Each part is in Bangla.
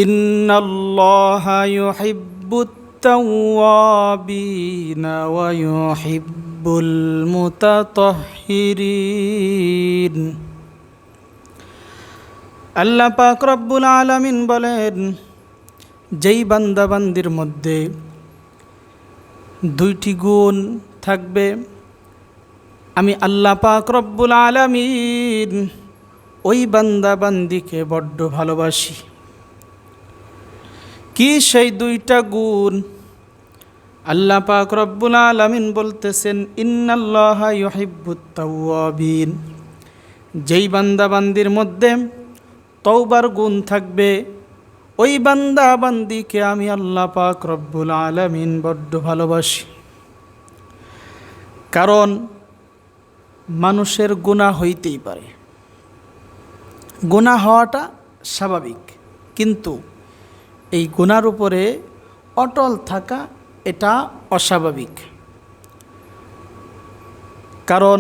ইন্নাল্লাহা ইউহিব্বুত তাওয়াবিনা ওয়া ইউহিব্বুল মুতাতাহহিরিন। আল্লাহ পাক রব্বুল আলামিন বলেন, যেই বান্দাবান্দির মধ্যে দুইটি গুণ থাকবে, আমি আল্লাহ পাক রব্বুল আলামিন ওই বান্দাবান্দিকে বড্ড ভালোবাসি। কি সেই দুইটা গুণ? আল্লাহ পাক রব্বুল আলামিন বলতেছেন, ইন্নাল্লাহা ইউহিব্বুত তাওয়াবিন। যেই বান্দাবান্দির মধ্যে তওবার গুণ থাকবে, ওই বান্দাবান্দিকে আমি আল্লাহ পাক রব্বুল আলামিন বড্ড ভালোবাসি। কারণ মানুষের গুনাহ হইতেই পারে, গুনাহ হওয়াটা স্বাভাবিক, কিন্তু এই গুনার উপরে অটল থাকা এটা অস্বাভাবিক। কারণ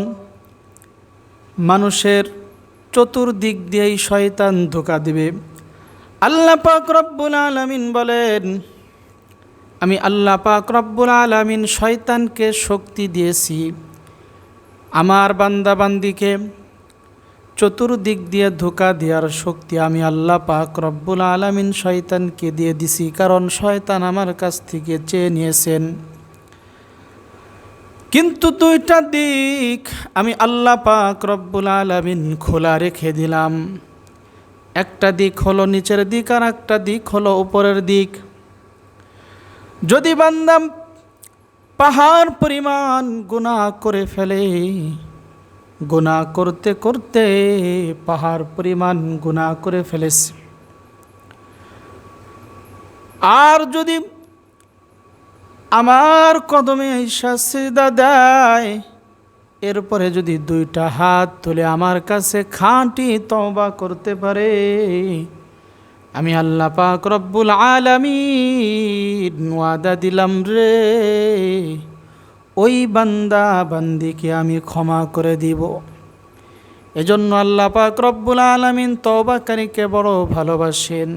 মানুষের চতুর্দিক দিয়েই শয়তান ধোঁকা দিবে। আল্লাহ পাক রব্বুল আলামিন বলেন, আমি আল্লাহ পাক রব্বুল আলামিন শয়তানকে শক্তি দিয়েছি, আমার বান্দাবান্দিকে চতুর্দিক দিয়ে ধোঁকা দেওয়ার শক্তি আমি আল্লাহ পাক রব্বুল আলামিন শয়তানকে দিয়ে দিছি। কারণ শয়তান আমার কাছ থেকে চেয়ে নিয়েছেন। কিন্তু দুইটা দিক আমি আল্লাহ পাক রব্বুল আলামিন খোলা রেখে দিলাম। একটা দিক হলো নিচের দিক, আর একটা দিক হলো উপরের দিক। যদি বান্দা পাহাড় পরিমাণ গুনাহ করে ফেলে, গুনাহ করতে করতে পাহাড় পরিমাণ গুনাহ করে ফেলেছে, আর যদি আমার কদমে আইসা সিজদা দেয়, এরপরে যদি দুইটা হাত তুলে আমার কাছে খাঁটি তওবা করতে পারে, আমি আল্লাহ পাক রব্বুল আলামিন ওয়াদা দিলাম রে, ওই বান্দা বান্দিকে আমি ক্ষমা করে দিব। এজন্য আল্লাহ পাক রব্বুল আলামিন তওবাকারীকে বড় ভালোবাসেন।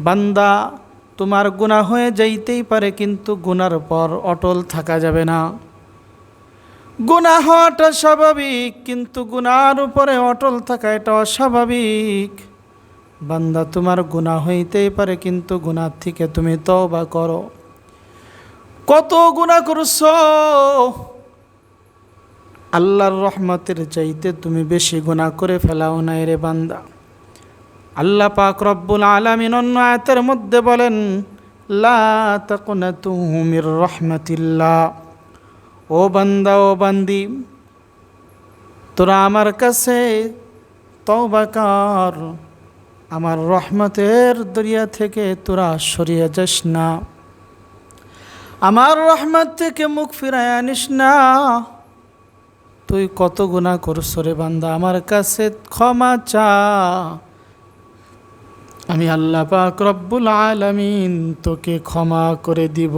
বান্দা, তোমার গুনাহ হয়ে যাইতেই পারে, কিন্তু গুনার পর অটল থাকা যাবে না। গুনাহ হওয়াটা স্বাভাবিক, কিন্তু গুনার উপরে অটল থাকা এটা অস্বাভাবিক। বান্দা, তোমার গুনাহ হইতেই পারে, কিন্তু গুনাহ থেকে তুমি তওবা করো। কত গুনাহ করছো, আল্লাহর রহমতের চাইতে তুমি বেশি গুনাহ করে ফেলাও নাই রে বান্দা। আল্লাহ পাক রব্বুল আলামিন অন্য আয়াতের মধ্যে বলেন, লা তাকুনাতু মির রাহমাতিল্লাহ। ও বান্দা, ও বান্দি, তোরা আমার কাছে তওবা কর, আমার রহমতের দরিয়া থেকে তোরা সরিয়ে যাস না, আমার রহমত থেকে মুখ ফিরায় আনিস না। তুই কত গুনাহ করছো রে বান্দা, আমার কাছে ক্ষমা চা, আমি আল্লাহ পাক রব্বুল আলামিন তোকে ক্ষমা করে দিব।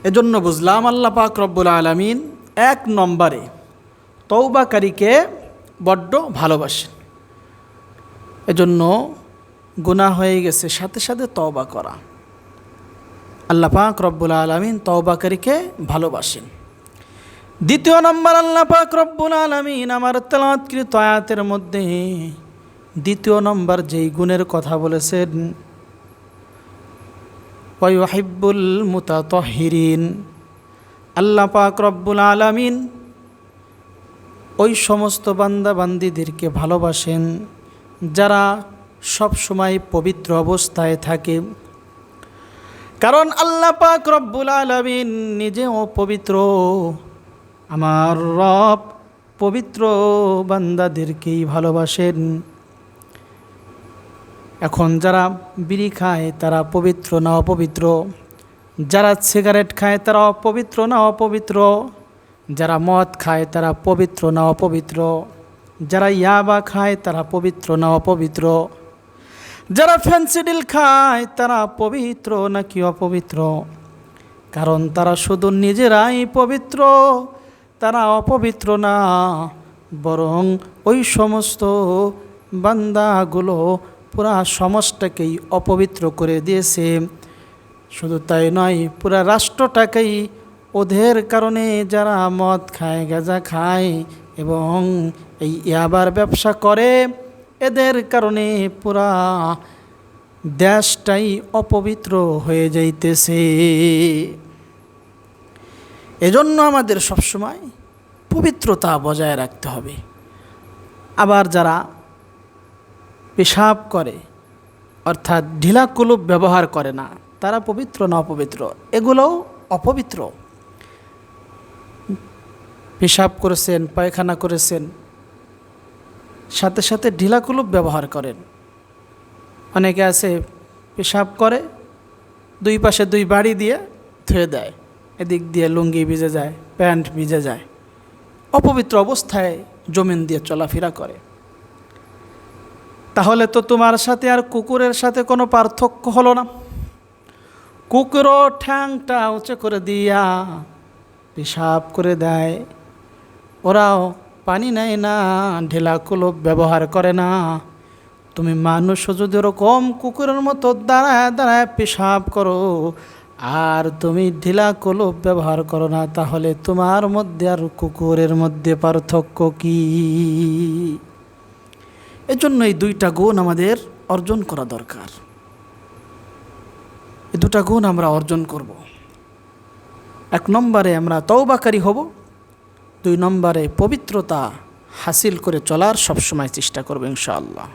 এজন্য বুঝলাম আল্লাহ পাক রব্বুল আলামিন এক নম্বরে তওবাকারীকে বড্ড ভালোবাসেন। এজন্য গুনাহ হয়ে গেছে, সাথে সাথে তওবা করা। আল্লাহ পাক রব্বুল আলামিন তওবাকারীকে ভালোবাসেন। দ্বিতীয় নম্বর, আল্লাহ পাক রব্বুল আলামিন আমার তেলাওয়াতকৃত আয়াতের মধ্যে দ্বিতীয় নম্বর যেই গুণের কথা বলেছেন, ওয়া ইউহিব্বুল মুতাতাহহিরিন। আল্লাহ পাক রব্বুল আলামিন ওই সমস্ত বান্দা বান্দিদেরকে ভালোবাসেন যারা সব সময় পবিত্র অবস্থায় থাকে। কারণ আল্লাহ পাক রব্বুল আলামিন নিজেও পবিত্র। আমার রব পবিত্র বান্দাদেরকেই ভালোবাসেন। এখন যারা বিড়ি খায় তারা পবিত্র না অপবিত্র? যারা সিগারেট খায় তারা অপবিত্র না অপবিত্র? যারা মদ খায় তারা পবিত্র না অপবিত্র? যারা ইয়াবা খায় তারা পবিত্র না অপবিত্র? যারা ফেন্সিডিল খায় তারা পবিত্র নাকি অপবিত্র? কারণ তারা শুধু নিজেরাই পবিত্র, তারা অপবিত্র না, বরং ওই সমস্ত বান্দাগুলো পুরা সমাজটাকেই অপবিত্র করে দিয়েছে। শুধু তাই নয়, পুরা রাষ্ট্রটাকেই ওদের কারণে যারা মদ খায়, গাঁজা খায় এবং এই ইয়াবার ব্যবসা করে, এদের কারণে পুরা দেশটাই অপবিত্র হয়ে যাইতেছে। এজন্য আমাদের সবসময় পবিত্রতা বজায় রাখতে হবে। আবার যারা পেশাব করে, অর্থাৎ ঢিলা কুলুপ ব্যবহার করে না, তারা পবিত্র না অপবিত্র? এগুলোও অপবিত্র। পেশাব করেছেন, পায়খানা করেছেন, সাথে সাথে ঢিলা কুলুপ ব্যবহার করেন। অনেকে আছে পেশাব করে, দুই পাশে দুই বাড়ি দিয়ে ধুয়ে দেয়, এদিক দিয়ে লুঙ্গি ভিজে যায়, প্যান্ট ভিজে যায়, অপবিত্র অবস্থায় জমিন দিয়ে চলাফেরা করে। তাহলে তো তোমার সাথে আর কুকুরের সাথে কোনো পার্থক্য হলো না। কুকুরও ঠ্যাংটা উঁচু করে দিয়া পেশাব করে দেয়, ওরাও পানি নেয় না, ঢিলা কুলুপ ব্যবহার করে না। তুমি মানুষও যদি ওরকম কুকুরের মতো দাঁড়ায় দাঁড়ায় পেশাব করো আর তুমি ঢিলা কুলুপ ব্যবহার করো না, তাহলে তোমার মধ্যে আর কুকুরের মধ্যে পার্থক্য কি? এজন্য এই দুইটা গুণ আমাদের অর্জন করা দরকার। এই দুটা গুণ আমরা অর্জন করব। 1 নম্বরে আমরা তওবাকারী হব, 2 নম্বরে পবিত্রতা হাসিল করে চলার সবসময় চেষ্টা করব ইনশাআল্লাহ।